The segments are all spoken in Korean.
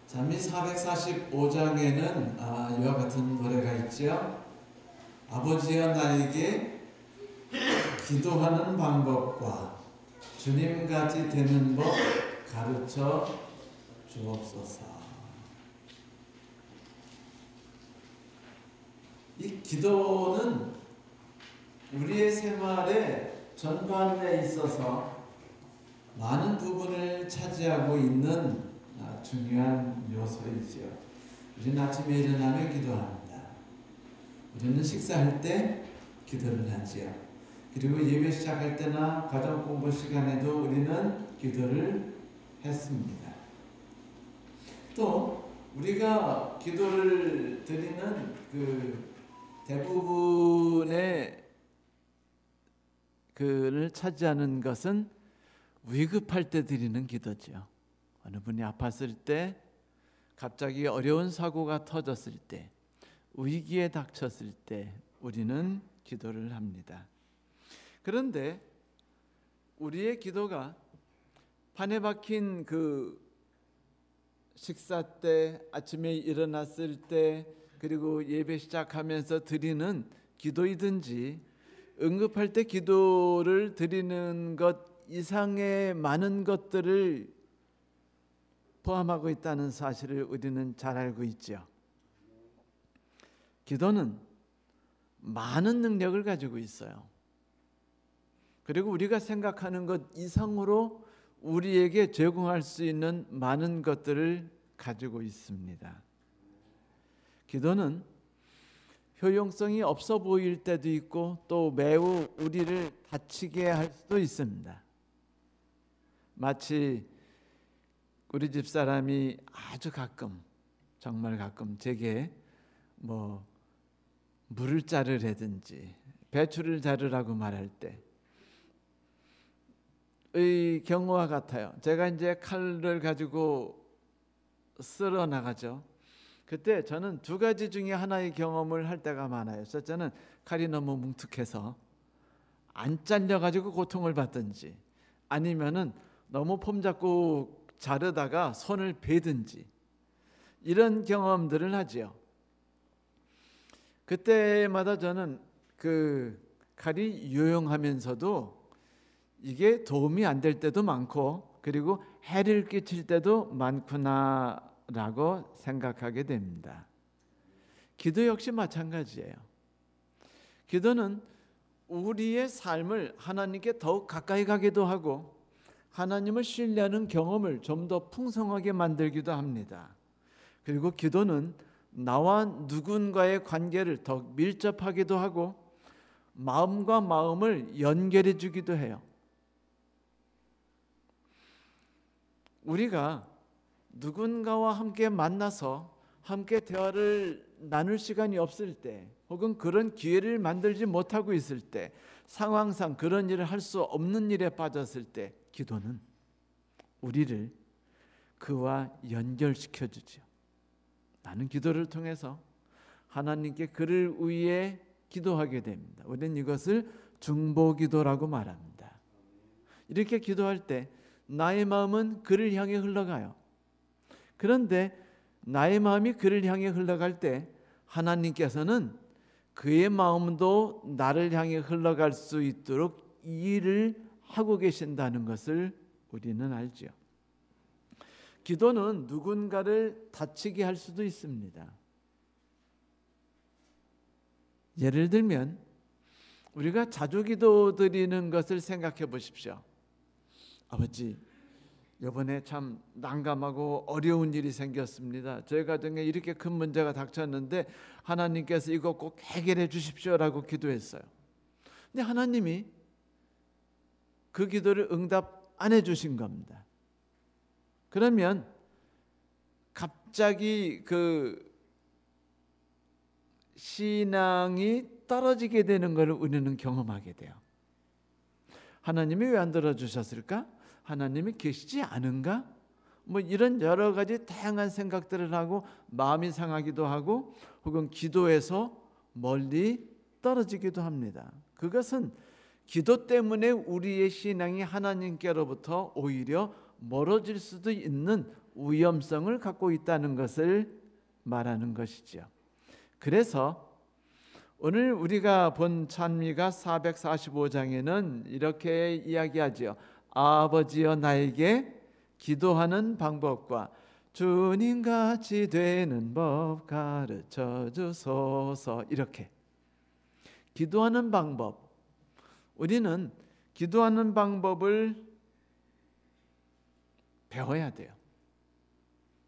잠언 445장에는 이와 같은 노래가 있죠. 아버지여 나에게 기도하는 방법과 주님같이 되는 법 가르쳐 주옵소서. 이 기도는 우리의 생활의 전반에 있어서 많은 부분을 차지하고 있는 중요한 요소이지요. 우리는 아침에 일어나면 기도합니다. 우리는 식사할 때 기도를 하지요. 그리고 예배 시작할 때나 가정 공부 시간에도 우리는 기도를 했습니다. 또 우리가 기도를 드리는 대부분의 그를 차지하는 것은 위급할 때 드리는 기도죠. 어느 분이 아팠을 때, 갑자기 어려운 사고가 터졌을 때, 위기에 닥쳤을 때 우리는 기도를 합니다. 그런데 우리의 기도가 판에 박힌 식사 때, 아침에 일어났을 때, 그리고 예배 시작하면서 드리는 기도이든지 응급할 때 기도를 드리는 것 이상의 많은 것들을 포함하고 있다는 사실을 우리는 잘 알고 있죠. 기도는 많은 능력을 가지고 있어요. 그리고 우리가 생각하는 것 이상으로 우리에게 제공할 수 있는 많은 것들을 가지고 있습니다. 기도는 효용성이 없어 보일 때도 있고 또 매우 우리를 다치게 할 수도 있습니다. 마치 우리 집사람이 아주 가끔, 정말 가끔 제게 물을 자르라든지 배추를 자르라고 말할 때의 경우와 같아요. 제가 이제 칼을 가지고 쓸어 나가죠. 그때 저는 두 가지 중에 하나의 경험을 할 때가 많아요. 첫째는 칼이 너무 뭉툭해서 안 잘려가지고 고통을 받든지, 아니면은 너무 폼 잡고 자르다가 손을 베든지, 이런 경험들을 하지요. 그때마다 저는 칼이 유용하면서도 이게 도움이 안 될 때도 많고, 그리고 해를 끼칠 때도 많구나라고 생각하게 됩니다. 기도 역시 마찬가지예요. 기도는 우리의 삶을 하나님께 더욱 가까이 가기도 하고 하나님을 신뢰하는 경험을 좀 더 풍성하게 만들기도 합니다. 그리고 기도는 나와 누군가의 관계를 더 밀접하기도 하고 마음과 마음을 연결해 주기도 해요. 우리가 누군가와 함께 만나서 함께 대화를 나눌 시간이 없을 때, 혹은 그런 기회를 만들지 못하고 있을 때, 상황상 그런 일을 할 수 없는 일에 빠졌을 때, 기도는 우리를 그와 연결시켜 주죠. 나는 기도를 통해서 하나님께 그를 위해 기도하게 됩니다. 우리는 이것을 중보기도라고 말합니다. 이렇게 기도할 때 나의 마음은 그를 향해 흘러가요. 그런데 나의 마음이 그를 향해 흘러갈 때 하나님께서는 그의 마음도 나를 향해 흘러갈 수 있도록 이 일을 하고 계신다는 것을 우리는 알죠. 기도는 누군가를 다치게 할 수도 있습니다. 예를 들면 우리가 자주 기도드리는 것을 생각해 보십시오. 아버지, 이번에 참 난감하고 어려운 일이 생겼습니다. 저희 가정에 이렇게 큰 문제가 닥쳤는데 하나님께서 이거 꼭 해결해 주십시오라고 기도했어요. 근데 하나님이 그 기도를 응답 안 해주신 겁니다. 그러면 갑자기 신앙이 떨어지게 되는 것을 우리는 경험하게 돼요. 하나님이 왜 안 들어주셨을까? 하나님이 계시지 않은가? 이런 여러 가지 다양한 생각들을 하고 마음이 상하기도 하고 혹은 기도에서 멀리 떨어지기도 합니다. 그것은 기도 때문에 우리의 신앙이 하나님께로부터 오히려 멀어질 수도 있는 위험성을 갖고 있다는 것을 말하는 것이죠. 그래서 오늘 우리가 본 찬미가 445장에는 이렇게 이야기하죠. 아버지여 나에게 기도하는 방법과 주님같이 되는 법 가르쳐 주소서. 이렇게 기도하는 방법, 우리는 기도하는 방법을 배워야 돼요.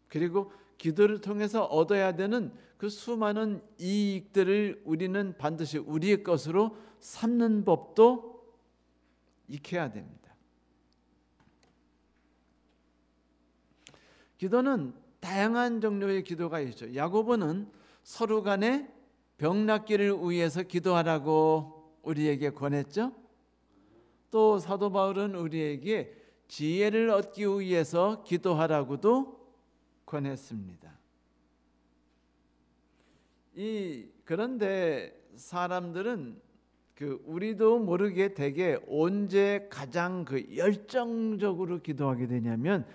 그리고 기도를 통해서 얻어야 되는 그 수많은 이익들을 우리는 반드시 우리의 것으로 삼는 법도 익혀야 됩니다. 기도는 다양한 종류의 기도가 있죠. 야고보는 서로 간에 병 낫기를 위해서 기도하라고 우리에게 권했죠. 또 사도 바울은 우리에게 지혜를 얻기 위해서 기도하라고도 권했습니다. 그런데 사람들은 우리도 모르게 되게 언제 가장 열정적으로 기도하게 되냐면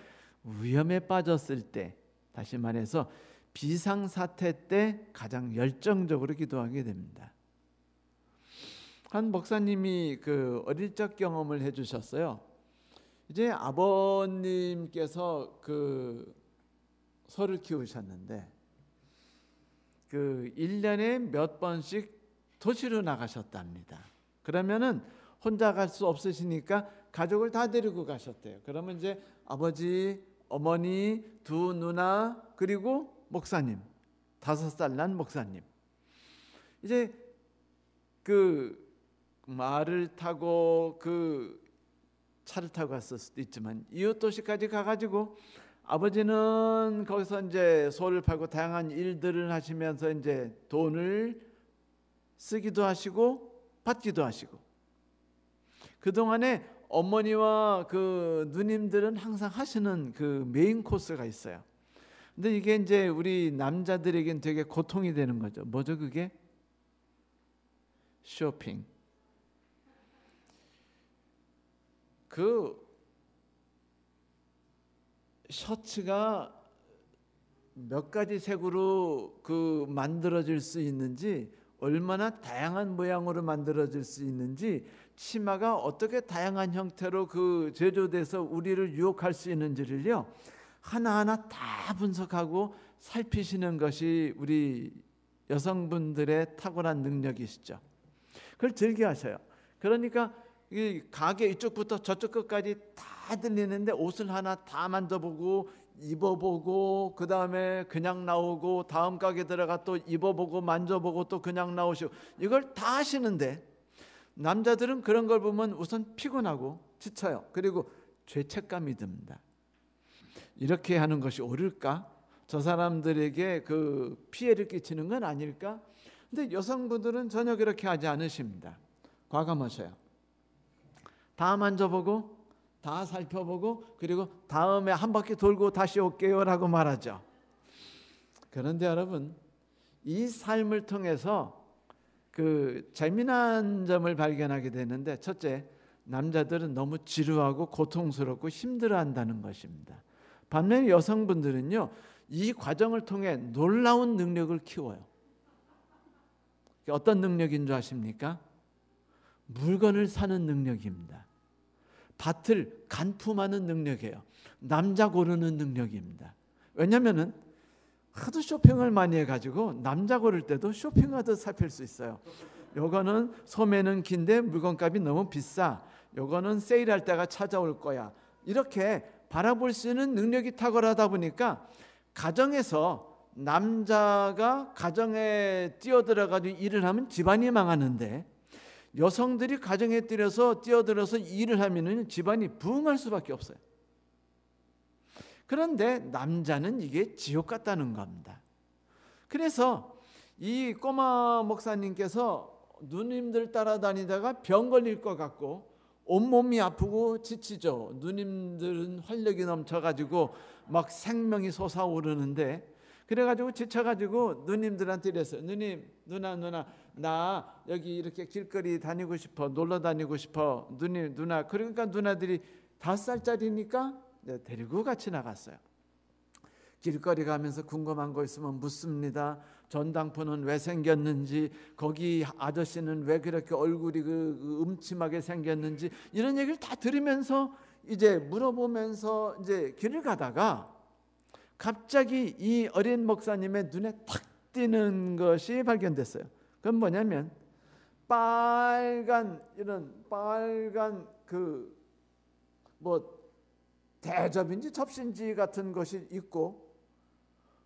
위험에 빠졌을 때, 다시 말해서 비상사태 때 가장 열정적으로 기도하게 됩니다. 한 목사님이 어릴 적 경험을 해주셨어요. 이제 아버님께서 소를 키우셨는데 1년에 몇 번씩 도시로 나가셨답니다. 그러면은 혼자 갈 수 없으시니까 가족을 다 데리고 가셨대요. 그러면 이제 아버지, 어머니, 두 누나, 그리고 목사님, 5살 난 목사님. 이제 말을 타고 차를 타고 갔을 수도 있지만 이웃 도시까지 가가지고 아버지는 거기서 이제 소를 팔고 다양한 일들을 하시면서 이제 돈을 쓰기도 하시고 받기도 하시고, 그 동안에 어머니와 누님들은 항상 하시는 메인 코스가 있어요. 근데 이게 이제 우리 남자들에겐 되게 고통이 되는 거죠. 뭐죠 그게? 쇼핑. 셔츠가 몇 가지 색으로 만들어질 수 있는지, 얼마나 다양한 모양으로 만들어질 수 있는지, 치마가 어떻게 다양한 형태로 제조돼서 우리를 유혹할 수 있는지를요 하나하나 다 분석하고 살피시는 것이 우리 여성분들의 탁월한 능력이시죠. 그걸 즐겨하셔요. 그러니까 이 가게 이쪽부터 저쪽 끝까지 다 들리는데 옷을 하나 다 만져보고 입어보고, 그 다음에 그냥 나오고, 다음 가게 들어가 또 입어보고 만져보고 또 그냥 나오시고, 이걸 다 하시는데 남자들은 그런 걸 보면 우선 피곤하고 지쳐요. 그리고 죄책감이 듭니다. 이렇게 하는 것이 옳을까? 저 사람들에게 피해를 끼치는 건 아닐까? 근데 여성분들은 전혀 그렇게 하지 않으십니다. 과감하셔요. 다 만져보고 다 살펴보고, 그리고 다음에 한 바퀴 돌고 다시 올게요 라고 말하죠. 그런데 여러분, 이 삶을 통해서 재미난 점을 발견하게 되는데, 첫째, 남자들은 너무 지루하고 고통스럽고 힘들어한다는 것입니다. 반면에 여성분들은요 이 과정을 통해 놀라운 능력을 키워요. 어떤 능력인 줄 아십니까? 물건을 사는 능력입니다. 밭을 간품하는 능력이에요. 남자 고르는 능력입니다. 왜냐하면 하도 쇼핑을 많이 해가지고 남자 고를 때도 쇼핑하듯 살필 수 있어요. 요거는 소매는 긴데 물건값이 너무 비싸, 요거는 세일할 때가 찾아올 거야, 이렇게 바라볼 수 있는 능력이 탁월하다 보니까 가정에서 남자가 가정에 뛰어들어가지고 일을 하면 집안이 망하는데, 여성들이 가정에 뛰어들어서 일을 하면 집안이 부흥할 수밖에 없어요. 그런데 남자는 이게 지옥 같다는 겁니다. 그래서 이 꼬마 목사님께서 누님들 따라다니다가 병 걸릴 것 같고 온몸이 아프고 지치죠. 누님들은 활력이 넘쳐가지고 막 생명이 솟아오르는데, 그래가지고 지쳐가지고 누님들한테 이랬어요. 누님, 누나, 나 여기 이렇게 길거리 다니고 싶어, 놀러 다니고 싶어. 누님, 누나. 그러니까 누나들이 5살짜리니까 데리고 같이 나갔어요. 길거리 가면서 궁금한 거 있으면 묻습니다. 전당포는 왜 생겼는지, 거기 아저씨는 왜 그렇게 얼굴이 음침하게 생겼는지, 이런 얘기를 다 들으면서 이제 물어보면서 이제 길을 가다가 갑자기 이 어린 목사님의 눈에 탁 띄는 것이 발견됐어요. 그건 뭐냐면 이런 빨간 뭐 대접인지 접시인지 같은 것이 있고,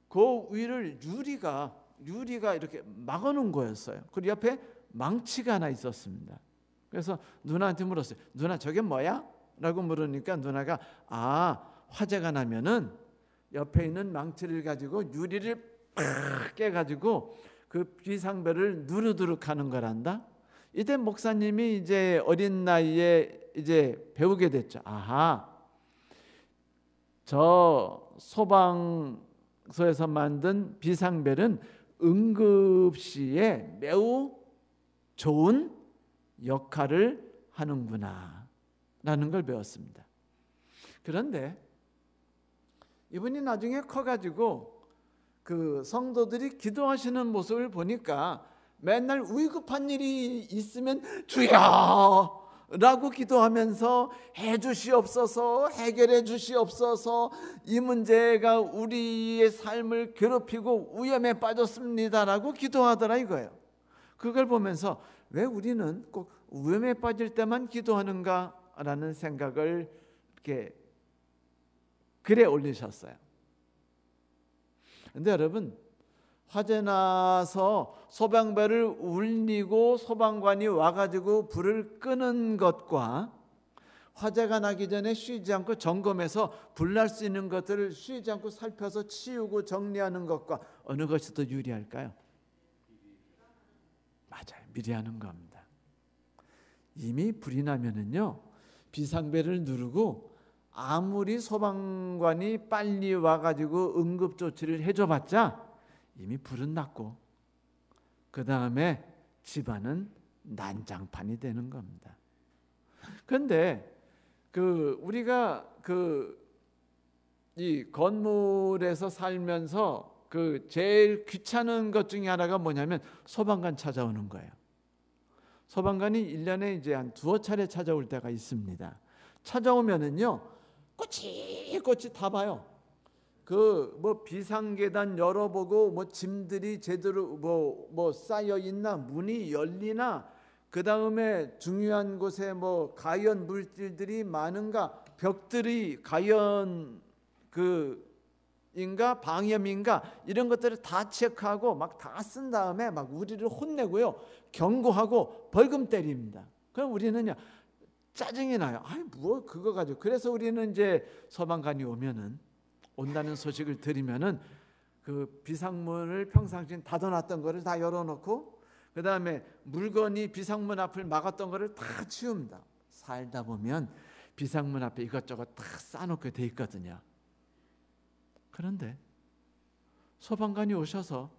그 위를 유리가 이렇게 막아놓은 거였어요. 그리고 옆에 망치가 하나 있었습니다. 그래서 누나한테 물었어요. 누나, 저게 뭐야? 라고 물으니까 누나가 화재가 나면은 옆에 있는 망치를 가지고 유리를 팍 깨가지고 그 비상벨을 누르도록 하는 거란다. 이때 목사님이 이제 어린 나이에 이제 배우게 됐죠. 저 소방서에서 만든 비상벨은 응급시에 매우 좋은 역할을 하는구나 라는 걸 배웠습니다. 그런데 이분이 나중에 커가지고 그 성도들이 기도하시는 모습을 보니까 맨날 위급한 일이 있으면 주여 라고 기도하면서 해주시옵소서, 해결해 주시옵소서, 이 문제가 우리의 삶을 괴롭히고 위험에 빠졌습니다 라고 기도하더라 이거예요. 그걸 보면서 왜 우리는 꼭 위험에 빠질 때만 기도하는가 라는 생각을 이렇게 글에 올리셨어요. 근데 여러분, 화재 나서 소방벨을 울리고 소방관이 와가지고 불을 끄는 것과 화재가 나기 전에 쉬지 않고 점검해서 불날 수 있는 것들을 쉬지 않고 살펴서 치우고 정리하는 것과 어느 것이 더 유리할까요? 맞아요, 미리 하는 겁니다. 이미 불이 나면은요, 비상벨을 누르고 아무리 소방관이 빨리 와가지고 응급조치를 해줘봤자 이미 불은 났고 그 다음에 집안은 난장판이 되는 겁니다. 그런데 우리가 이 건물에서 살면서 제일 귀찮은 것 중에 하나가 뭐냐면 소방관 찾아오는 거예요. 소방관이 1년에 이제 한 2차례 찾아올 때가 있습니다. 찾아오면은요, 꼬치꼬치 다 봐요. 뭐 비상계단 열어보고 뭐 짐들이 제대로 뭐 쌓여 있나, 문이 열리나, 그 다음에 중요한 곳에 뭐 가연 물질들이 많은가, 벽들이 가연 인가 방염인가, 이런 것들을 다 체크하고 막 다 쓴 다음에 막 우리를 혼내고요, 경고하고 벌금 때립니다. 그럼 우리는요 짜증이 나요. 뭐 그거 가지고. 그래서 우리는 이제 소방관이 온다는 소식을 들으면은 그 비상문을 평상시에 닫아놨던 거를 다 열어놓고, 그 다음에 물건이 비상문 앞을 막았던 거를 다 치웁니다. 살다 보면 비상문 앞에 이것저것 다 쌓아놓게 돼 있거든요. 그런데 소방관이 오셔서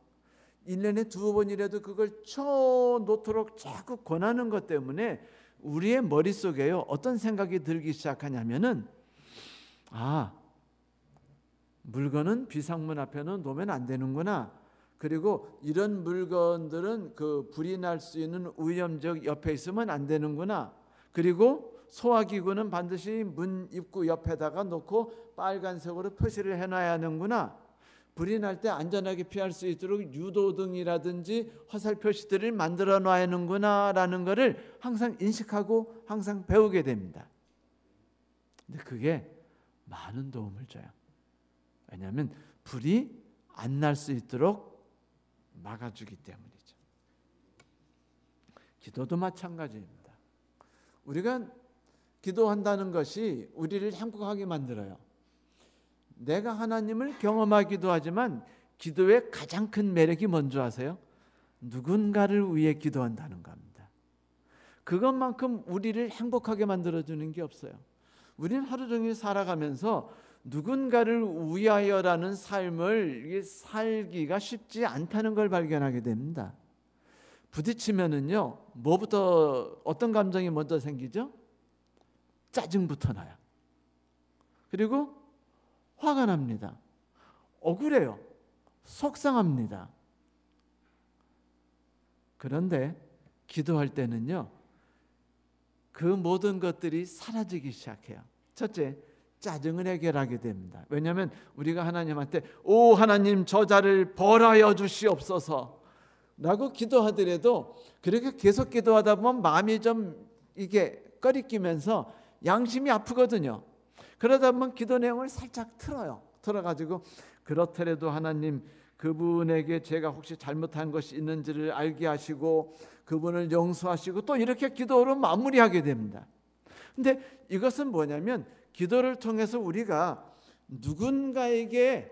1년에 2번이라도 그걸 쳐놓도록 자꾸 권하는 것 때문에 우리의 머릿속에요, 어떤 생각이 들기 시작하냐면은 물건은 비상문 앞에는 놓으면 안 되는구나. 그리고 이런 물건들은 불이 날 수 있는 위험적 옆에 있으면 안 되는구나. 그리고 소화기구는 반드시 문 입구 옆에다가 놓고 빨간색으로 표시를 해놔야 하는구나. 불이 날 때 안전하게 피할 수 있도록 유도등이라든지 화살 표시들을 만들어 놔야 하는구나 라는 것을 항상 인식하고 항상 배우게 됩니다. 근데 그게 많은 도움을 줘요. 왜냐하면 불이 안 날 수 있도록 막아주기 때문이죠. 기도도 마찬가지입니다. 우리가 기도한다는 것이 우리를 행복하게 만들어요. 내가 하나님을 경험하기도 하지만 기도의 가장 큰 매력이 뭔지 아세요? 누군가를 위해 기도한다는 겁니다. 그것만큼 우리를 행복하게 만들어주는 게 없어요. 우리는 하루 종일 살아가면서 누군가를 위하여라는 삶을 살기가 쉽지 않다는 걸 발견하게 됩니다. 부딪히면은요, 뭐부터, 어떤 감정이 먼저 생기죠? 짜증부터 나요. 그리고 화가 납니다. 억울해요. 속상합니다. 그런데 기도할 때는요, 그 모든 것들이 사라지기 시작해요. 첫째, 짜증을 해결하게 됩니다. 왜냐하면 우리가 하나님한테 오 하나님 저 자를 벌하여 주시옵소서 라고 기도하더라도 그렇게 계속 기도하다 보면 마음이 좀 이게 꺼리끼면서 양심이 아프거든요. 그러다 보면 기도 내용을 살짝 틀어가지고 그렇더라도 하나님 그분에게 제가 혹시 잘못한 것이 있는지를 알게 하시고 그분을 용서하시고 또 이렇게 기도로 마무리하게 됩니다. 근데 이것은 뭐냐면 기도를 통해서 우리가 누군가에게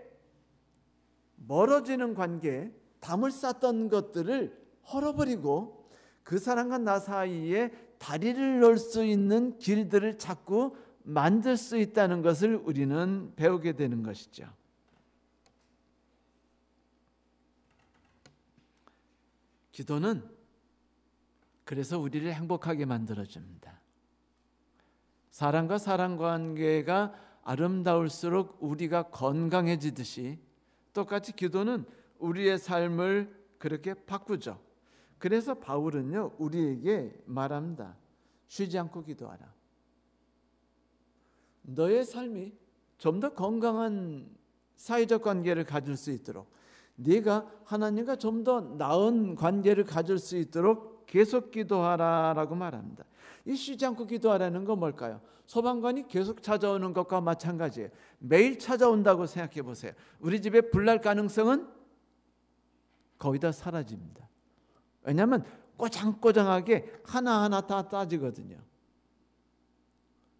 멀어지는 관계, 담을 쌓던 것들을 헐어버리고 그 사람과 나 사이에 다리를 놓을 수 있는 길들을 자꾸 만들 수 있다는 것을 우리는 배우게 되는 것이죠. 기도는 그래서 우리를 행복하게 만들어줍니다. 사람과 사람 관계가 아름다울수록 우리가 건강해지듯이 똑같이 기도는 우리의 삶을 그렇게 바꾸죠. 그래서 바울은요 우리에게 말합니다. 쉬지 않고 기도하라. 너의 삶이 좀 더 건강한 사회적 관계를 가질 수 있도록, 네가 하나님과 좀 더 나은 관계를 가질 수 있도록 계속 기도하라라고 말합니다. 이 쉬지 않고 기도하라는 건 뭘까요? 소방관이 계속 찾아오는 것과 마찬가지예요. 매일 찾아온다고 생각해 보세요. 우리 집에 불날 가능성은 거의 다 사라집니다. 왜냐하면 꼬장꼬장하게 하나하나 다 따지거든요.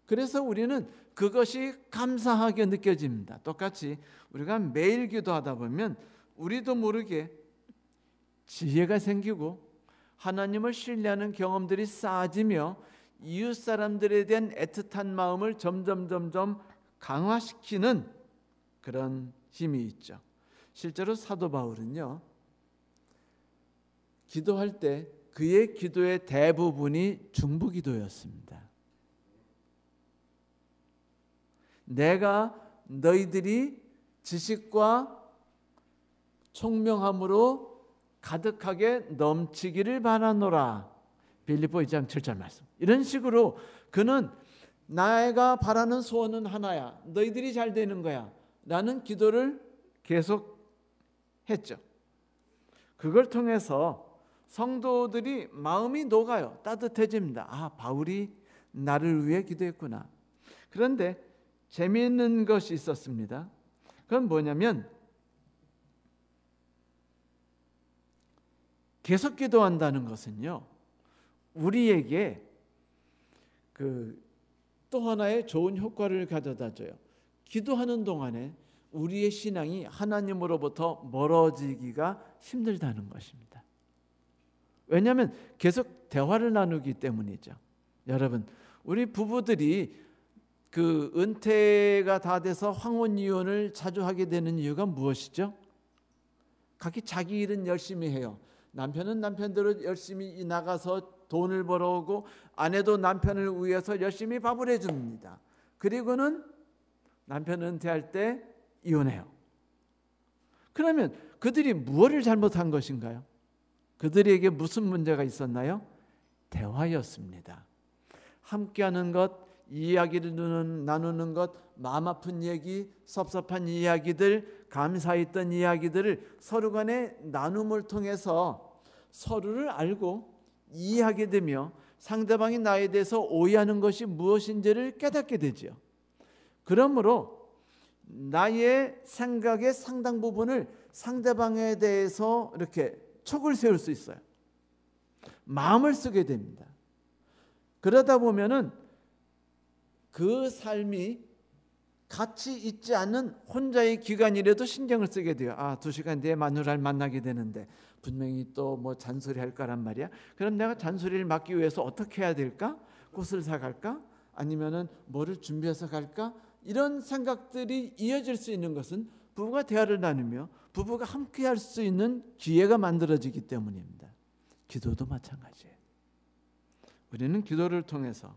그래서 우리는 그것이 감사하게 느껴집니다. 똑같이 우리가 매일 기도하다 보면 우리도 모르게 지혜가 생기고 하나님을 신뢰하는 경험들이 쌓아지며 이웃 사람들에 대한 애틋한 마음을 점점 강화시키는 그런 힘이 있죠. 실제로 사도 바울은요, 기도할 때 그의 기도의 대부분이 중보기도였습니다. 내가 너희들이 지식과 총명함으로 가득하게 넘치기를 바라노라. 빌립보 2장 7절 말씀. 이런 식으로 그는 내가 바라는 소원은 하나야. 너희들이 잘 되는 거야. 라는 기도를 계속 했죠. 그걸 통해서 성도들이 마음이 녹아요. 따뜻해집니다. 아, 바울이 나를 위해 기도했구나. 그런데 재미있는 것이 있었습니다. 그건 뭐냐면 계속 기도한다는 것은요, 우리에게 또 하나의 좋은 효과를 가져다 줘요. 기도하는 동안에 우리의 신앙이 하나님으로부터 멀어지기가 힘들다는 것입니다. 왜냐하면 계속 대화를 나누기 때문이죠. 여러분, 우리 부부들이 은퇴가 다 돼서 황혼 이혼을 자주 하게 되는 이유가 무엇이죠? 각기 자기 일은 열심히 해요. 남편은 남편대로 열심히 나가서 돈을 벌어오고 아내도 남편을 위해서 열심히 밥을 해줍니다. 그리고는 남편 은퇴할 때 이혼해요. 그러면 그들이 무엇을 잘못한 것인가요? 그들에게 무슨 문제가 있었나요? 대화였습니다. 함께하는 것, 이야기를 나누는 것, 마음 아픈 얘기, 섭섭한 이야기들, 감사했던 이야기들을 서로 간의 나눔을 통해서 서로를 알고 이해하게 되며 상대방이 나에 대해서 오해하는 것이 무엇인지를 깨닫게 되죠. 그러므로 나의 생각의 상당 부분을 상대방에 대해서 이렇게 촉을 세울 수 있어요. 마음을 쓰게 됩니다. 그러다 보면은 그 삶이 같이 있지 않는 혼자의 기간이라도 신경을 쓰게 돼요. 2시간 뒤에 마누라를 만나게 되는데 분명히 또 뭐 잔소리할 거란 말이야. 그럼 내가 잔소리를 막기 위해서 어떻게 해야 될까? 꽃을 사갈까? 아니면은 뭐를 준비해서 갈까? 이런 생각들이 이어질 수 있는 것은 부부가 대화를 나누며 부부가 함께 할 수 있는 기회가 만들어지기 때문입니다. 기도도 마찬가지예요. 우리는 기도를 통해서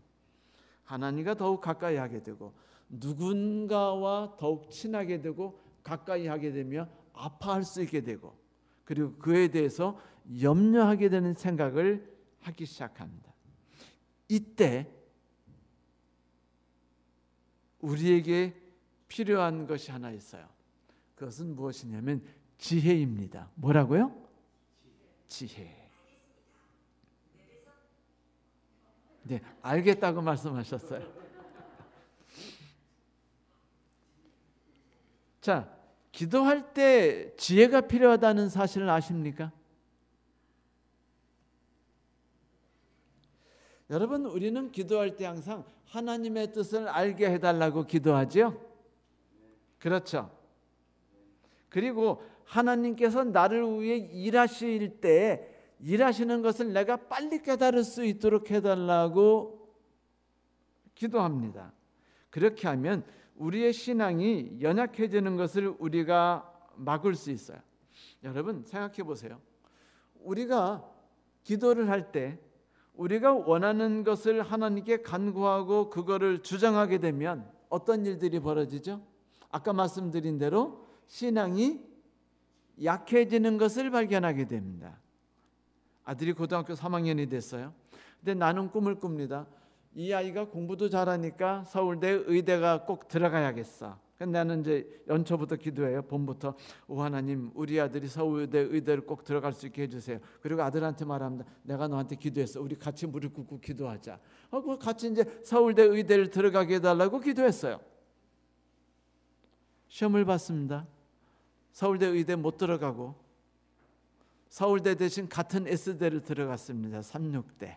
하나님과 더욱 가까이 하게 되고 누군가와 더욱 친하게 되고 가까이 하게 되면 아파할 수 있게 되고, 그리고 그에 대해서 염려하게 되는 생각을 하기 시작합니다. 이때 우리에게 필요한 것이 하나 있어요. 그것은 무엇이냐면 지혜입니다. 뭐라고요? 지혜. 네, 알겠다고 말씀하셨어요. 자, 기도할 때 지혜가 필요하다는 사실을 아십니까? 여러분, 우리는 기도할 때 항상 하나님의 뜻을 알게 해달라고 기도하죠? 그렇죠. 그리고 하나님께서 나를 위해 일하실 때 일하시는 것을 내가 빨리 깨달을 수 있도록 해달라고 기도합니다. 그렇게 하면 우리의 신앙이 연약해지는 것을 우리가 막을 수 있어요. 여러분 생각해 보세요. 우리가 기도를 할 때 우리가 원하는 것을 하나님께 간구하고 그거를 주장하게 되면 어떤 일들이 벌어지죠? 아까 말씀드린 대로 신앙이 약해지는 것을 발견하게 됩니다. 아들이 고등학교 3학년이 됐어요. 근데 나는 꿈을 꿉니다. 이 아이가 공부도 잘하니까 서울대 의대가 꼭 들어가야겠어. 나는 이제 연초부터 기도해요. 봄부터. 오 하나님, 우리 아들이 서울대 의대를 꼭 들어갈 수 있게 해주세요. 그리고 아들한테 말합니다. 내가 너한테 기도했어. 우리 같이 무릎 꿇고 기도하자. 같이 이제 서울대 의대를 들어가게 해달라고 기도했어요. 시험을 봤습니다. 서울대 의대 못 들어가고 서울대 대신 같은 S대를 들어갔습니다. 36대.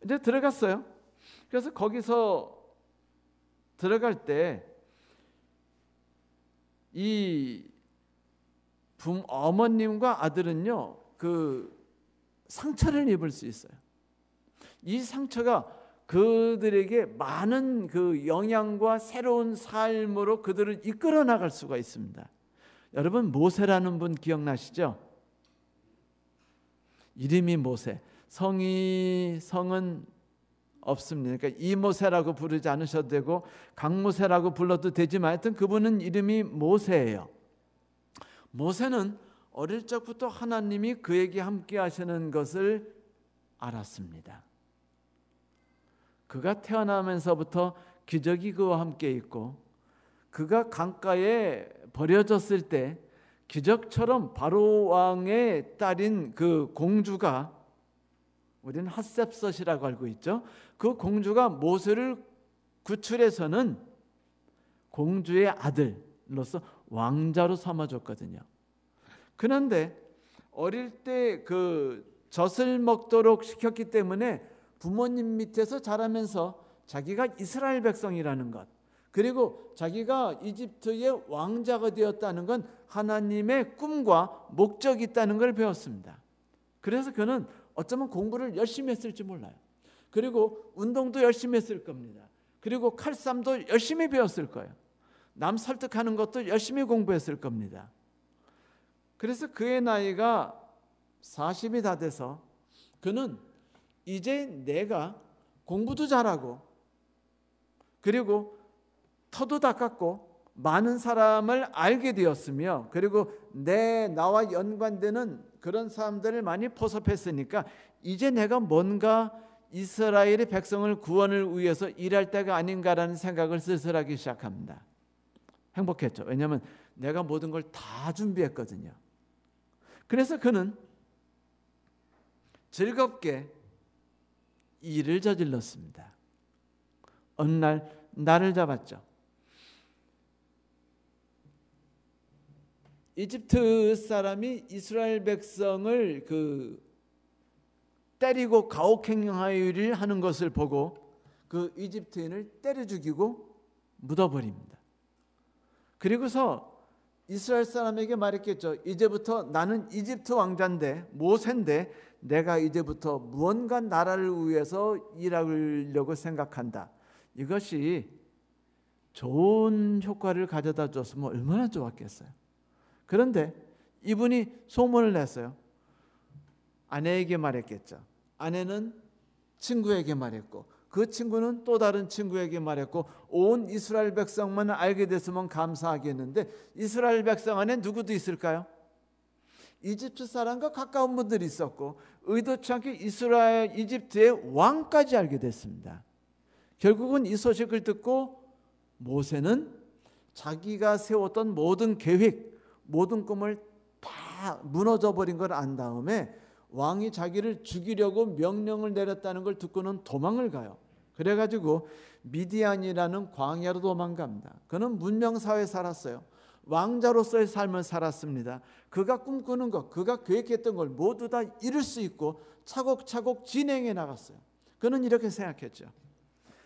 이제 들어갔어요. 그래서 거기서 들어갈 때 이 어머님과 아들은요, 그 상처를 입을 수 있어요. 이 상처가 그들에게 많은 그 영향과 새로운 삶으로 그들을 이끌어 나갈 수가 있습니다. 여러분 모세라는 분 기억나시죠? 이름이 모세. 성은 없습니다. 그러니까 이모세라고 부르지 않으셔도 되고 강모세라고 불러도 되지만 하여튼 그분은 이름이 모세예요. 모세는 어릴 적부터 하나님이 그에게 함께 하시는 것을 알았습니다. 그가 태어나면서부터 기적이 그와 함께 있고 그가 강가에 버려졌을 때 기적처럼 바로 왕의 딸인 그 공주가, 우리는 핫셉섯이라고 알고 있죠. 그 공주가 모세를 구출해서는 공주의 아들로서 왕자로 삼아줬거든요. 그런데 어릴 때 그 젖을 먹도록 시켰기 때문에 부모님 밑에서 자라면서 자기가 이스라엘 백성이라는 것, 그리고 자기가 이집트의 왕자가 되었다는 건 하나님의 꿈과 목적이 있다는 걸 배웠습니다. 그래서 그는 어쩌면 공부를 열심히 했을지 몰라요. 그리고 운동도 열심히 했을 겁니다. 그리고 칼싸움도 열심히 배웠을 거예요. 남 설득하는 것도 열심히 공부했을 겁니다. 그래서 그의 나이가 40이 다 돼서 그는 이제 내가 공부도 잘하고 그리고 터도 닦았고 많은 사람을 알게 되었으며 그리고 나와 연관되는 그런 사람들을 많이 포섭했으니까 이제 내가 뭔가 이스라엘의 백성을 구원을 위해서 일할 때가 아닌가라는 생각을 슬슬하기 시작합니다. 행복했죠. 왜냐하면 내가 모든 걸 다 준비했거든요. 그래서 그는 즐겁게 일을 저질렀습니다. 어느 날 나를 잡았죠. 이집트 사람이 이스라엘 백성을 때리고 가혹행위를 하는 것을 보고 그 이집트인을 때려 죽이고 묻어버립니다. 그리고서 이스라엘 사람에게 말했겠죠. 이제부터 나는 이집트 왕자인데 모세인데 내가 이제부터 무언가 나라를 위해서 일하려고 생각한다. 이것이 좋은 효과를 가져다 줬으면 얼마나 좋았겠어요. 그런데 이분이 소문을 냈어요. 아내에게 말했겠죠. 아내는 친구에게 말했고 그 그 친구는 또 다른 친구에게 말했고 온 이스라엘 백성만 알게 됐으면 감사하겠는데 이스라엘 백성 안에 누구도 있을까요? 이집트 사람과 가까운 분들이 있었고 의도치 않게 이집트의 왕까지 알게 됐습니다. 결국은 이 소식을 듣고 모세는 자기가 세웠던 모든 계획, 모든 꿈을 다 무너져 버린 걸 안 다음에 왕이 자기를 죽이려고 명령을 내렸다는 걸 듣고는 도망을 가요. 그래가지고 미디안이라는 광야로 도망갑니다. 그는 문명사회에 살았어요. 왕자로서의 삶을 살았습니다. 그가 꿈꾸는 것, 그가 계획했던 걸 모두 다 이룰 수 있고 차곡차곡 진행해 나갔어요. 그는 이렇게 생각했죠.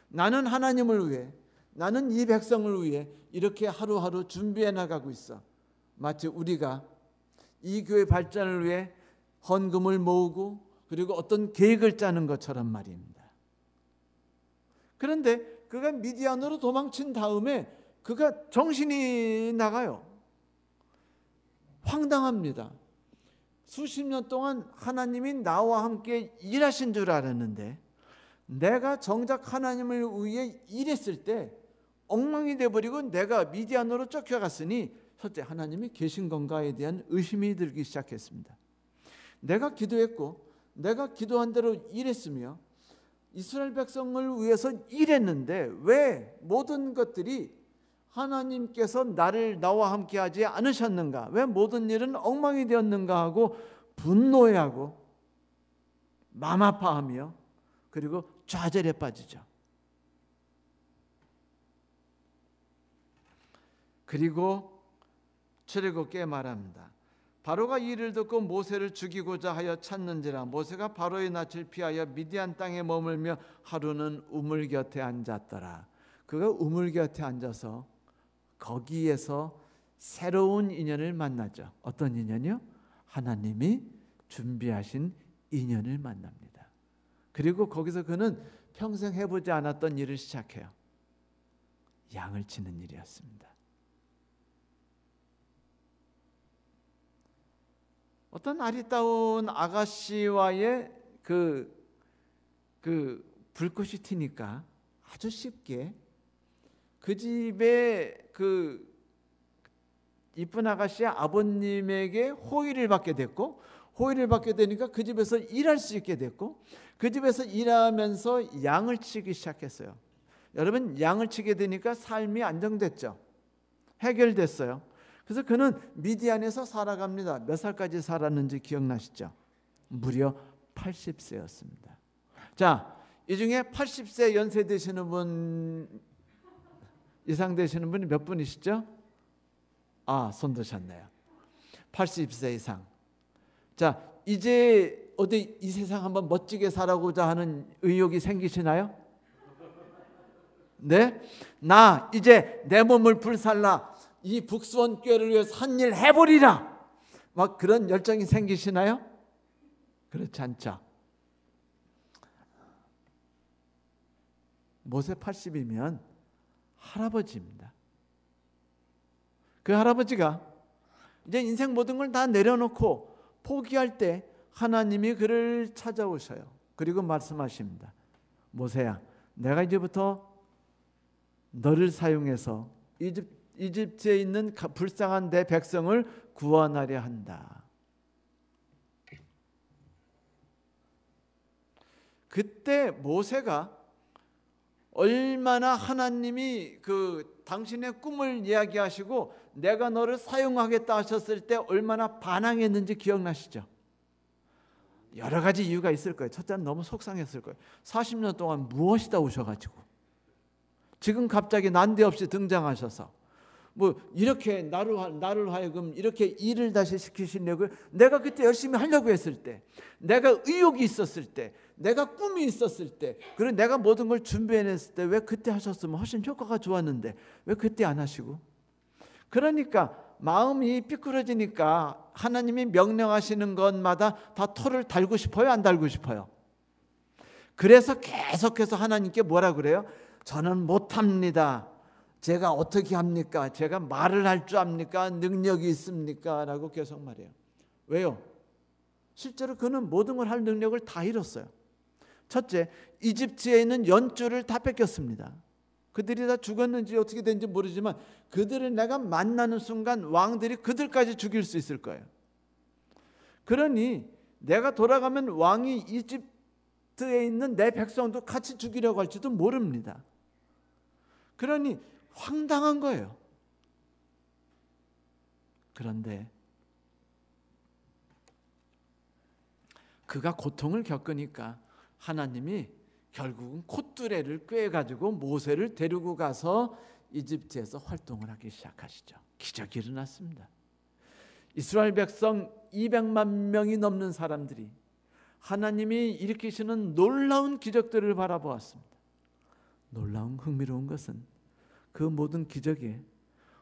나는 하나님을 위해, 나는 이 백성을 위해 이렇게 하루하루 준비해 나가고 있어. 마치 우리가 이 교회 발전을 위해 헌금을 모으고 그리고 어떤 계획을 짜는 것처럼 말입니다. 그런데 그가 미디안으로 도망친 다음에 그가 정신이 나가요. 황당합니다. 수십 년 동안 하나님이 나와 함께 일하신 줄 알았는데 내가 정작 하나님을 위해 일했을 때 엉망이 돼버리고 내가 미디안으로 쫓겨갔으니 첫째 하나님이 계신 건가에 대한 의심이 들기 시작했습니다. 내가 기도했고 내가 기도한 대로 일했으며 이스라엘 백성을 위해서 일했는데 왜 모든 것들이 하나님께서 나와 함께 하지 않으셨는가? 왜 모든 일은 엉망이 되었는가 하고 분노해하고 마음 아파하며 그리고 좌절에 빠지죠. 그리고 출애굽기에 말합니다. 바로가 이 일을 듣고 모세를 죽이고자 하여 찾는지라 모세가 바로의 낯을 피하여 미디안 땅에 머물며 하루는 우물 곁에 앉았더라. 그가 우물 곁에 앉아서 거기에서 새로운 인연을 만나죠. 어떤 인연이요? 하나님이 준비하신 인연을 만납니다. 그리고 거기서 그는 평생 해보지 않았던 일을 시작해요. 양을 치는 일이었습니다. 어떤 아리따운 아가씨와의 그 불꽃이 튀니까 아주 쉽게 그 집에 그 이쁜 아가씨의 아버님에게 호의를 받게 됐고 호의를 받게 되니까 그 집에서 일할 수 있게 됐고 그 집에서 일하면서 양을 치기 시작했어요. 여러분 양을 치게 되니까 삶이 안정됐죠. 해결됐어요. 그래서 그는 미디안에서 살아갑니다. 몇 살까지 살았는지 기억나시죠? 무려 80세였습니다. 자, 이 중에 80세 연세 되시는 분 이상 되시는 분이 몇 분이시죠? 손 드셨네요. 80세 이상. 자, 이제 어디 이 세상 한번 멋지게 살아보자 하는 의욕이 생기시나요? 네? 나 이제 내 몸을 불살라 이 북수원 교회를 위해서 한 일 해보리라 막 그런 열정이 생기시나요? 그렇지 않죠. 모세 80이면 할아버지입니다. 그 할아버지가 이제 인생 모든 걸 다 내려놓고 포기할 때 하나님이 그를 찾아오셔요. 그리고 말씀하십니다. 모세야, 내가 이제부터 너를 사용해서 이집트에 있는 불쌍한 내 백성을 구원하려 한다. 그때 모세가 얼마나 하나님이 당신의 꿈을 이야기하시고 내가 너를 사용하겠다 하셨을 때 얼마나 반항했는지 기억나시죠? 여러 가지 이유가 있을 거예요. 첫째는 너무 속상했을 거예요. 40년 동안 무엇이다 오셔가지고 지금 갑자기 난데없이 등장하셔서 이렇게 나를 하여금 이렇게 일을 다시 시키시려고 내가 그때 열심히 하려고 했을 때 내가 의욕이 있었을 때 내가 꿈이 있었을 때 그리고 내가 모든 걸 준비해냈을 때 왜 그때 하셨으면 훨씬 효과가 좋았는데 왜 그때 안 하시고 그러니까 마음이 삐뚤어지니까 하나님이 명령하시는 것마다 다 토를 달고 싶어요? 안 달고 싶어요? 그래서 계속해서 하나님께 뭐라 그래요? 저는 못합니다. 제가 어떻게 합니까? 제가 말을 할 줄 압니까? 능력이 있습니까? 라고 계속 말해요. 왜요? 실제로 그는 모든 걸 할 능력을 다 잃었어요. 첫째, 이집트에 있는 연줄을 다 뺏겼습니다. 그들이 다 죽었는지 어떻게 된지 모르지만 그들을 내가 만나는 순간 왕들이 그들까지 죽일 수 있을 거예요. 그러니 내가 돌아가면 왕이 이집트에 있는 내 백성도 같이 죽이려고 할지도 모릅니다. 그러니 황당한 거예요. 그런데 그가 고통을 겪으니까 하나님이 결국은 콧뚜레를 꿰가지고 모세를 데리고 가서 이집트에서 활동을 하기 시작하시죠. 기적이 일어났습니다. 이스라엘 백성 200만 명이 넘는 사람들이 하나님이 일으키시는 놀라운 기적들을 바라보았습니다. 놀라운 흥미로운 것은 그 모든 기적에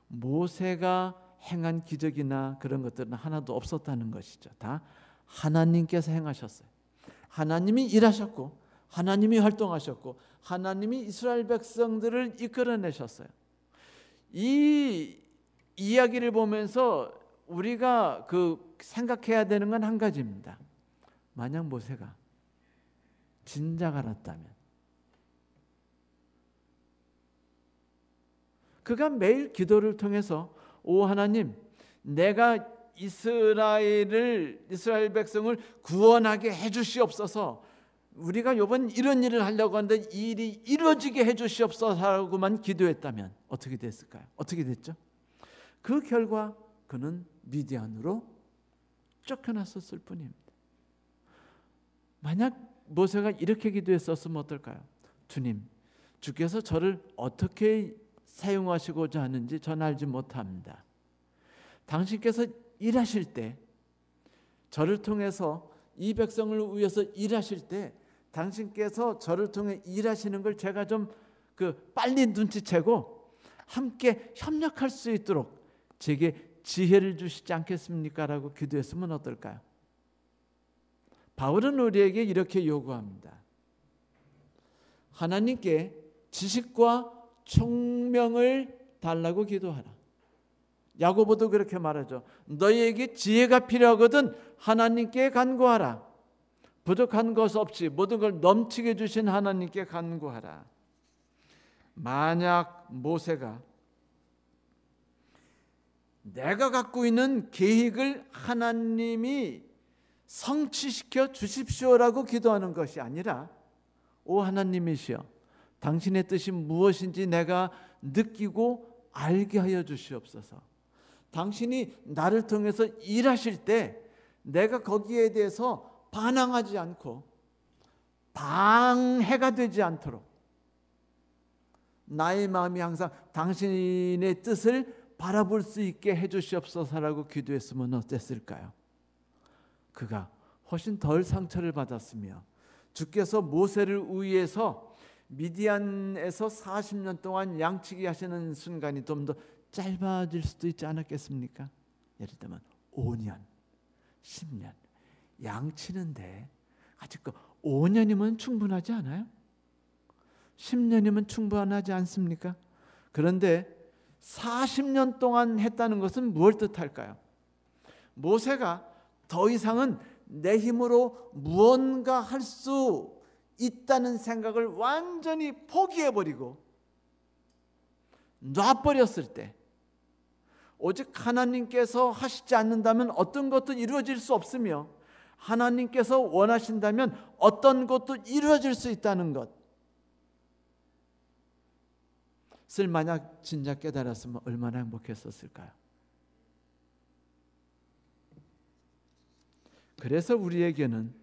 모세가 행한 기적이나 그런 것들은 하나도 없었다는 것이죠. 다 하나님께서 행하셨어요. 하나님이 일하셨고 하나님이 활동하셨고 하나님이 이스라엘 백성들을 이끌어내셨어요. 이 이야기를 보면서 우리가 생각해야 되는 건 한 가지입니다. 만약 모세가 진작 알았다면 그가 매일 기도를 통해서 오 하나님, 내가 이스라엘 백성을 구원하게 해주시옵소서. 우리가 이번 이런 일을 하려고 하는데 이 일이 이루어지게 해주시옵소서라고만 기도했다면 어떻게 됐을까요? 어떻게 됐죠? 그 결과 그는 미디안으로 쫓겨났었을 뿐입니다. 만약 모세가 이렇게 기도했었으면 어떨까요? 주님, 주께서 저를 어떻게 사용하시고자 하는지 전 알지 못합니다. 당신께서 일하실 때, 저를 통해서 이 백성을 위해서 일하실 때 당신께서 저를 통해 일하시는 걸 제가 좀 빨리 눈치채고 함께 협력할 수 있도록 제게 지혜를 주시지 않겠습니까? 라고 기도했으면 어떨까요? 바울은 우리에게 이렇게 요구합니다. 하나님께 지식과 총명을 달라고 기도하라. 야고보도 그렇게 말하죠. 너희에게 지혜가 필요하거든 하나님께 간구하라. 부족한 것 없이 모든 걸 넘치게 주신 하나님께 간구하라. 만약 모세가 내가 갖고 있는 계획을 하나님이 성취시켜 주십시오라고 기도하는 것이 아니라 오 하나님이시여, 당신의 뜻이 무엇인지 내가 느끼고 알게 하여 주시옵소서. 당신이 나를 통해서 일하실 때 내가 거기에 대해서 반항하지 않고 방해가 되지 않도록 나의 마음이 항상 당신의 뜻을 바라볼 수 있게 해주시옵소서라고 기도했으면 어땠을까요? 그가 훨씬 덜 상처를 받았으며 주께서 모세를 위해서 미디안에서 40년 동안 양치기 하시는 순간이 좀 더 짧아질 수도 있지 않았겠습니까? 예를 들면 5년, 10년 양치는데 아직 5년이면 충분하지 않아요? 10년이면 충분하지 않습니까? 그런데 40년 동안 했다는 것은 무엇을 뜻할까요? 모세가 더 이상은 내 힘으로 무언가 할 수 있다는 생각을 완전히 포기해버리고 놔버렸을 때 오직 하나님께서 하시지 않는다면 어떤 것도 이루어질 수 없으며 하나님께서 원하신다면 어떤 것도 이루어질 수 있다는 것을 만약 진작 깨달았으면 얼마나 행복했었을까요? 그래서 우리에게는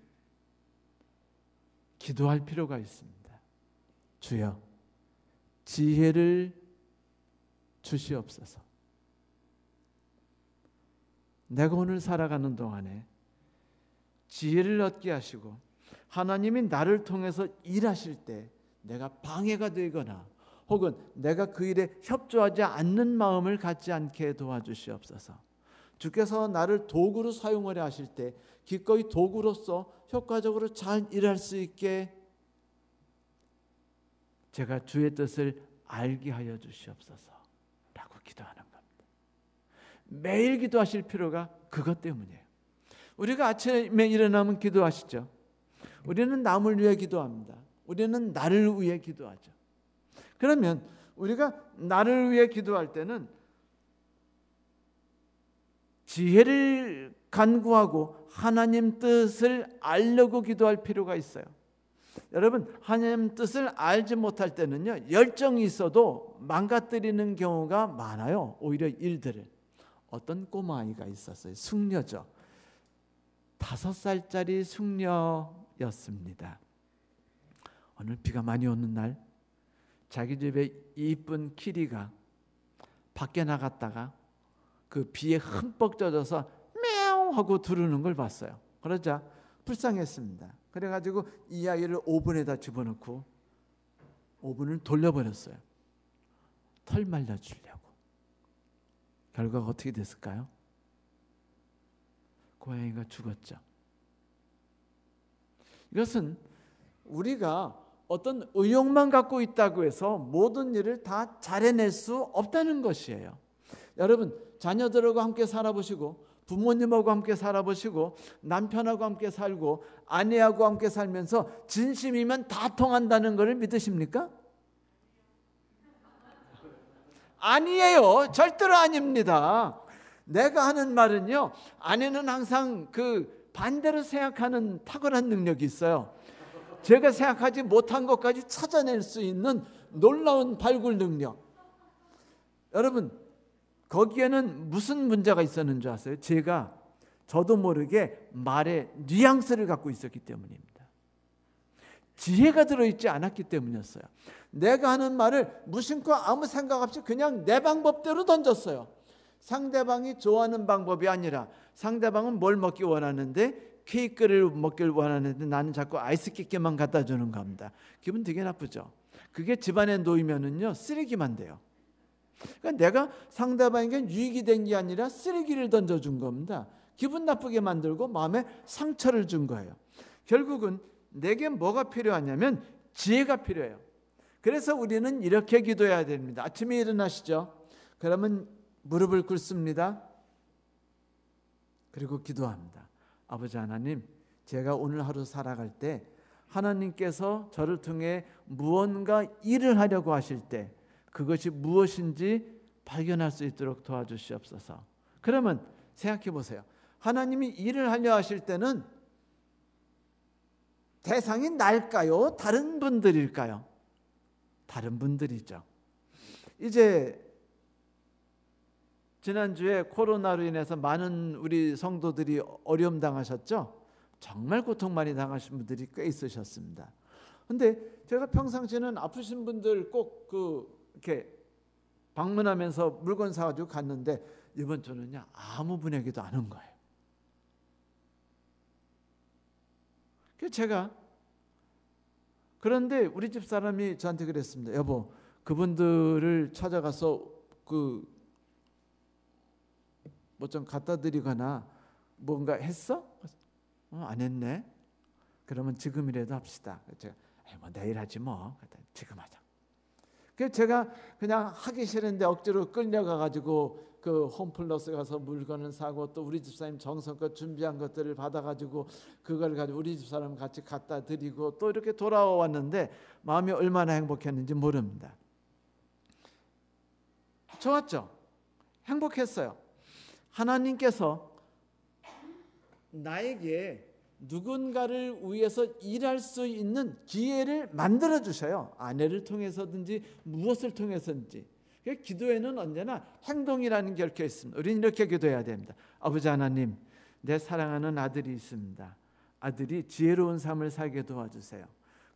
기도할 필요가 있습니다. 주여, 지혜를 주시옵소서. 내가 오늘 살아가는 동안에 지혜를 얻게 하시고 하나님이 나를 통해서 일하실 때 내가 방해가 되거나 혹은 내가 그 일에 협조하지 않는 마음을 갖지 않게 도와주시옵소서. 주께서 나를 도구로 사용하려 하실 때 기꺼이 도구로서 효과적으로 잘 일할 수 있게 제가 주의 뜻을 알게 하여 주시옵소서 라고 기도하는 겁니다. 매일 기도하실 필요가 그것 때문이에요. 우리가 아침에 일어나면 기도하시죠. 우리는 남을 위해 기도합니다. 우리는 나를 위해 기도하죠. 그러면 우리가 나를 위해 기도할 때는 지혜를 간구하고 하나님 뜻을 알려고 기도할 필요가 있어요. 여러분, 하나님 뜻을 알지 못할 때는요, 열정이 있어도 망가뜨리는 경우가 많아요. 오히려 일들을. 어떤 꼬마아이가 있었어요. 숙녀죠. 5살짜리 숙녀였습니다. 오늘 비가 많이 오는 날 자기 집에 이쁜 키리가 밖에 나갔다가 그 비에 흠뻑 젖어서 мя우 하고 두르는 걸 봤어요. 그러자 불쌍했습니다. 그래가지고 이 아이를 오븐에다 집어넣고 오븐을 돌려버렸어요. 털 말려주려고. 결과가 어떻게 됐을까요? 고양이가 죽었죠. 이것은 우리가 어떤 의욕만 갖고 있다고 해서 모든 일을 다 잘해낼 수 없다는 것이에요. 여러분, 자녀들하고 함께 살아보시고 부모님하고 함께 살아보시고 남편하고 함께 살고 아내하고 함께 살면서 진심이면 다 통한다는 것을 믿으십니까? 아니에요. 절대로 아닙니다. 내가 하는 말은요, 아내는 항상 그 반대로 생각하는 탁월한 능력이 있어요. 제가 생각하지 못한 것까지 찾아낼 수 있는 놀라운 발굴 능력. 여러분, 거기에는 무슨 문제가 있었는 줄 아세요? 제가 저도 모르게 말에 뉘앙스를 갖고 있었기 때문입니다. 지혜가 들어있지 않았기 때문이었어요. 내가 하는 말을 무심코 아무 생각 없이 그냥 내 방법대로 던졌어요. 상대방이 좋아하는 방법이 아니라 상대방은 뭘 먹기 원하는데 케이크를 먹기를 원하는데 나는 자꾸 아이스케이크만 갖다 주는 겁니다. 기분 되게 나쁘죠. 그게 집안에 놓이면은요 쓰레기만 돼요. 그러니까 내가 상대방에게 유익이 된 게 아니라 쓰레기를 던져준 겁니다. 기분 나쁘게 만들고 마음에 상처를 준 거예요. 결국은 내게 뭐가 필요하냐면 지혜가 필요해요. 그래서 우리는 이렇게 기도해야 됩니다. 아침에 일어나시죠. 그러면 무릎을 꿇습니다. 그리고 기도합니다. 아버지 하나님, 제가 오늘 하루 살아갈 때 하나님께서 저를 통해 무언가 일을 하려고 하실 때 그것이 무엇인지 발견할 수 있도록 도와주시옵소서. 그러면 생각해 보세요. 하나님이 일을 하려 하실 때는 대상이 날까요? 다른 분들일까요? 다른 분들이죠. 이제 지난주에 코로나로 인해서 많은 우리 성도들이 어려움 당하셨죠? 정말 고통 많이 당하신 분들이 꽤 있으셨습니다. 근데 제가 평상시에는 아프신 분들 꼭 이렇게 방문하면서 물건 사가지고 갔는데 이번 주는요 아무 분에게도 안 온 거예요. 제가 그런데 우리 집 사람이 저한테 그랬습니다. 여보, 그분들을 찾아가서 뭐 좀 갖다 드리거나 뭔가 했어? 안 했네. 그러면 지금이라도 합시다. 제가 뭐 내일 하지 뭐. 지금 하자. 그래서 제가 그냥 하기 싫은데 억지로 끌려가가지고 그 홈플러스 가서 물건을 사고 또 우리 집사님 정성껏 준비한 것들을 받아가지고 그걸 가지고 우리 집사람 같이 갖다 드리고 또 이렇게 돌아왔는데 마음이 얼마나 행복했는지 모릅니다. 좋았죠? 행복했어요. 하나님께서 나에게 누군가를 위해서 일할 수 있는 기회를 만들어 주셔요. 아내를 통해서든지 무엇을 통해서든지. 기도에는 언제나 행동이라는 게 얽혀 있습니다. 우리는 이렇게 기도해야 됩니다. 아버지 하나님, 내 사랑하는 아들이 있습니다. 아들이 지혜로운 삶을 살게 도와주세요.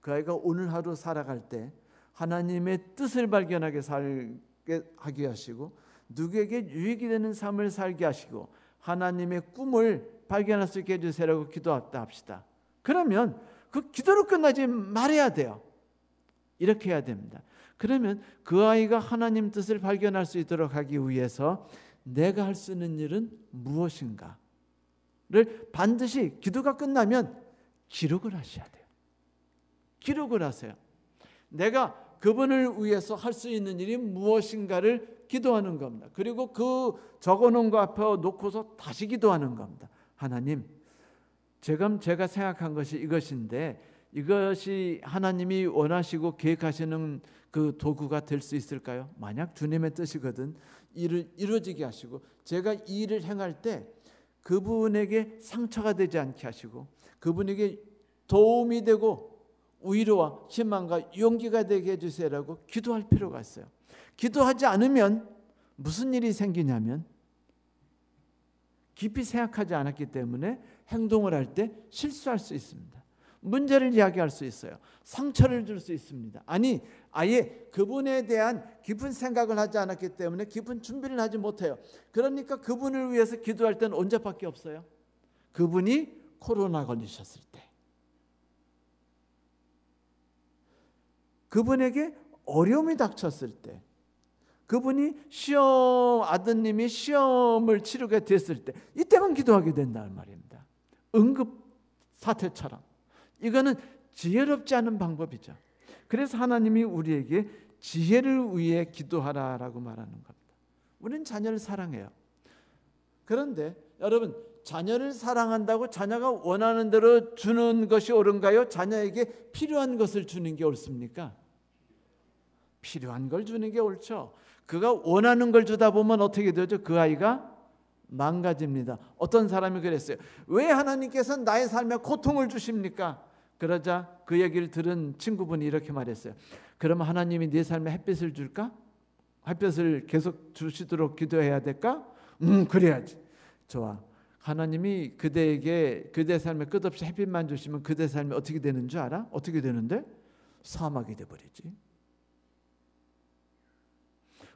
그 아이가 오늘 하루 살아갈 때 하나님의 뜻을 발견하게 살게 하게 하시고 누구에게 유익이 되는 삶을 살게 하시고 하나님의 꿈을 발견할 수 있게 해주세요라고 기도했다 합시다. 그러면 그 기도로 끝나지 말아야 돼요. 이렇게 해야 됩니다. 그러면 그 아이가 하나님 뜻을 발견할 수 있도록 하기 위해서 내가 할 수 있는 일은 무엇인가를 반드시 기도가 끝나면 기록을 하셔야 돼요. 기록을 하세요. 내가 그분을 위해서 할 수 있는 일이 무엇인가를 기도하는 겁니다. 그리고 그 적어놓은 거 앞에 놓고서 다시 기도하는 겁니다. 하나님, 지금 제가 생각한 것이 이것인데, 이것이 하나님이 원하시고 계획하시는 그 도구가 될 수 있을까요? 만약 주님의 뜻이거든 일을 이루어지게 하시고, 제가 이 일을 행할 때 그분에게 상처가 되지 않게 하시고, 그분에게 도움이 되고 위로와 희망과 용기가 되게 해주세요라고 기도할 필요가 있어요. 기도하지 않으면 무슨 일이 생기냐면, 깊이 생각하지 않았기 때문에 행동을 할 때 실수할 수 있습니다. 문제를 이야기할 수 있어요. 상처를 줄 수 있습니다. 아니, 아예 그분에 대한 깊은 생각을 하지 않았기 때문에 깊은 준비를 하지 못해요. 그러니까 그분을 위해서 기도할 때는 언제밖에 없어요? 그분이 코로나 걸리셨을 때, 그분에게 어려움이 닥쳤을 때, 그분이 아드님이 시험을 치르게 됐을 때, 이때만 기도하게 된다는 말입니다. 응급 사태처럼. 이거는 지혜롭지 않은 방법이죠. 그래서 하나님이 우리에게 지혜를 위해 기도하라라고 말하는 겁니다. 우리는 자녀를 사랑해요. 그런데 여러분, 자녀를 사랑한다고 자녀가 원하는 대로 주는 것이 옳은가요? 자녀에게 필요한 것을 주는 게 옳습니까? 필요한 걸 주는 게 옳죠. 그가 원하는 걸 주다 보면 어떻게 되죠? 그 아이가 망가집니다. 어떤 사람이 그랬어요. 왜 하나님께서 나의 삶에 고통을 주십니까? 그러자 그 얘기를 들은 친구분이 이렇게 말했어요. 그럼 하나님이 네 삶에 햇빛을 줄까? 햇빛을 계속 주시도록 기도해야 될까? 그래야지. 좋아. 하나님이 그대에게 그대 삶에 끝없이 햇빛만 주시면 그대 삶이 어떻게 되는 줄 알아? 어떻게 되는데? 사막이 돼버리지.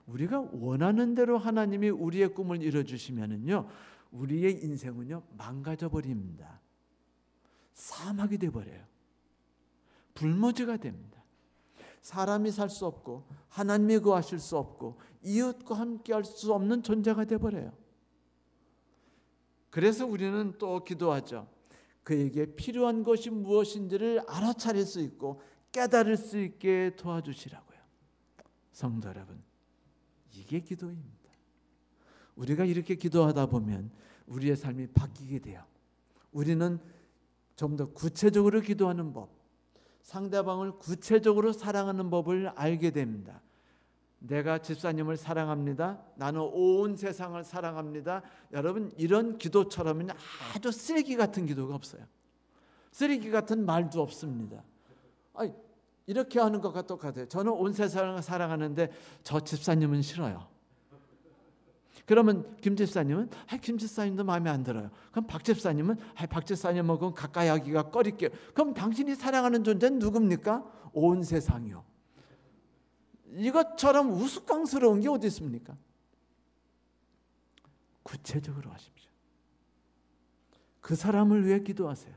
우리가 원하는 대로 하나님이 우리의 꿈을 이뤄주시면은요, 우리의 인생은요 망가져 버립니다. 사막이 돼버려요. 불모지가 됩니다. 사람이 살 수 없고 하나님이 거하실 수 없고 이웃과 함께할 수 없는 존재가 돼버려요. 그래서 우리는 또 기도하죠. 그에게 필요한 것이 무엇인지를 알아차릴 수 있고 깨달을 수 있게 도와주시라고요. 성도 여러분, 이게 기도입니다. 우리가 이렇게 기도하다 보면 우리의 삶이 바뀌게 돼요. 우리는 좀 더 구체적으로 기도하는 법, 상대방을 구체적으로 사랑하는 법을 알게 됩니다. 내가 집사님을 사랑합니다. 나는 온 세상을 사랑합니다. 여러분, 이런 기도처럼은 아주 쓰레기 같은 기도가 없어요. 쓰레기 같은 말도 없습니다. 아니, 이렇게 하는 것과 똑같아요. 저는 온 세상을 사랑하는데 저 집사님은 싫어요. 그러면 김 집사님은 김 집사님도 마음에 안 들어요. 그럼 박 집사님은 박 집사님하고 가까이 하기가 꺼릴게요. 그럼 당신이 사랑하는 존재는 누굽니까? 온 세상이요. 이것처럼 우스꽝스러운 게 어디 있습니까? 구체적으로 하십시오. 그 사람을 위해 기도하세요.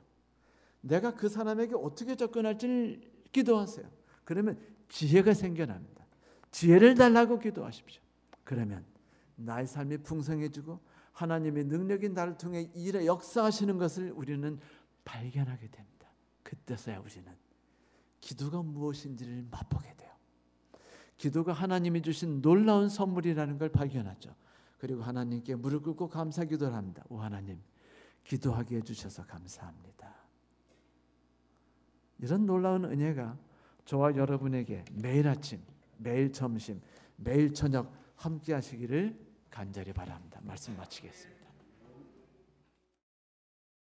내가 그 사람에게 어떻게 접근할지 기도하세요. 그러면 지혜가 생겨납니다. 지혜를 달라고 기도하십시오. 그러면 나의 삶이 풍성해지고 하나님의 능력이 나를 통해 일에 역사하시는 것을 우리는 발견하게 됩니다. 그때서야 우리는 기도가 무엇인지를 맛보게 돼요. 기도가 하나님이 주신 놀라운 선물이라는 걸 발견하죠. 그리고 하나님께 무릎 꿇고 감사 기도를 합니다. 오 하나님, 기도하게 해주셔서 감사합니다. 이런 놀라운 은혜가 저와 여러분에게 매일 아침, 매일 점심, 매일 저녁 함께 하시기를 간절히 바랍니다. 말씀 마치겠습니다.